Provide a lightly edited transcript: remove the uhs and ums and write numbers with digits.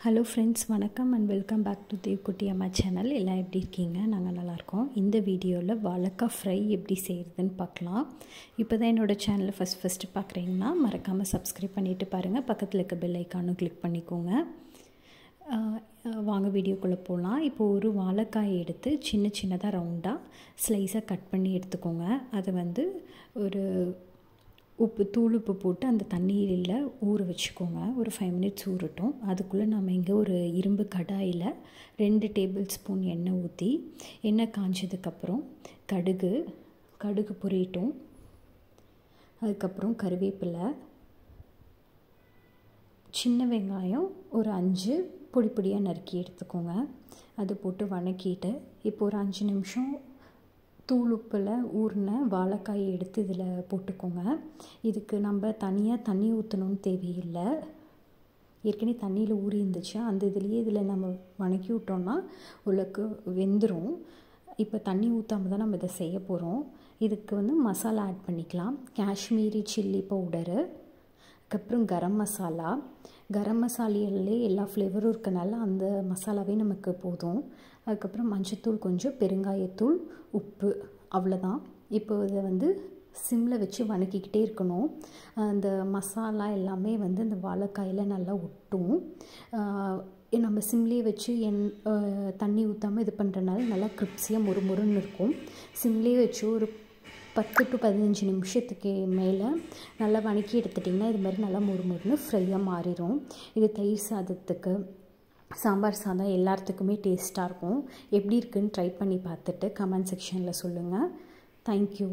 Hello friends, வணக்கம் and welcome back to தேவ்குட்டி அம்மா channel. எல்லாம் எப்படி இருக்கீங்க? நாங்கள் நல்லாயிருக்கோம். இந்த வீடியோவில் வாழைக்காய் ஃப்ரை எப்படி செய்கிறதுன்னு பார்க்கலாம். இப்போ தான் என்னோடய சேனலை ஃபஸ்ட்டு பார்க்குறீங்கன்னா மறக்காமல் சப்ஸ்கிரைப் பண்ணிவிட்டு பாருங்கள். பக்கத்தில் இருக்க பெல் ஐக்கானும் கிளிக் பண்ணிக்கோங்க. வாங்க வீடியோக்குள்ளே போகலாம். இப்போது ஒரு வாழைக்காயை எடுத்து சின்னதாக ரவுண்டாக ஸ்லைஸாக கட் பண்ணி எடுத்துக்கோங்க. அதை ஒரு தூள் உப்பு போட்டு அந்த தண்ணீரில் ஊற வச்சுக்கோங்க. ஒரு 5 மினிட்ஸ் ஊறட்டும். அதுக்குள்ளே நம்ம இங்கே ஒரு இரும்பு கடாயில் 2 டேபிள் ஸ்பூன் எண்ணெய் ஊற்றி, எண்ணெய் காஞ்சதுக்கப்புறம் கடுகு பொரியட்டும். அதுக்கப்புறம் கருவேப்பிலை, சின்ன வெங்காயம் ஒரு 5 பொடியாக நறுக்கி எடுத்துக்கோங்க. அது போட்டு வணக்கிட்டு இப்போ ஒரு 5 நிமிஷம் தூள் உப்பில் ஊறின வாழைக்காயை எடுத்து இதில் போட்டுக்கோங்க. இதுக்கு நம்ம தனியாக தண்ணி ஊற்றணும்னு தேவையில்லை. ஏற்கனவே தண்ணியில் ஊறி இருந்துச்சு. அந்த இதில் நம்ம வணக்கி விட்டோம்னா உங்களுக்கு வெந்துடும். இப்போ தண்ணி ஊற்றாமல் தான் நம்ம இதை செய்ய போகிறோம். இதுக்கு மசாலா ஆட் பண்ணிக்கலாம். காஷ்மீரி சில்லி பவுடரு, அதுக்கப்புறம் கரம் மசாலையிலே எல்லா ஃப்ளேவரும் இருக்கனால அந்த மசாலாவே நமக்கு போதும். அதுக்கப்புறம் மஞ்சத்தூள் கொஞ்சம், பெருங்காயத்தூள், உப்பு, அவ்வளோதான். இப்போ இதை சிம்மில் வச்சு வணக்கிக்கிட்டே இருக்கணும். அந்த மசாலா எல்லாமே அந்த வாழைக்காயில் நல்லா ஒட்டும். நம்ம சிம்லேயே வச்சு தண்ணி ஊற்றாமல் இது பண்ணுறனால நல்லா கிரிப்ஸியாக மொறுன்னு இருக்கும். சிம்லேயே வச்சு ஒரு 10 to 15 நிமிஷத்துக்கு மேலே நல்லா வணக்கி எடுத்துட்டிங்கன்னா இது மாதிரி நல்லா மொறுன்னு ஃப்ரையாக மாறிடும். இது தயிர் சாதத்துக்கு, சாம்பார் சாதம் எல்லாத்துக்குமே டேஸ்ட்டாக இருக்கும். எப்படி இருக்குன்னு ட்ரை பண்ணி பார்த்துட்டு கமெண்ட் செக்ஷனில் சொல்லுங்கள். தேங்க்யூ.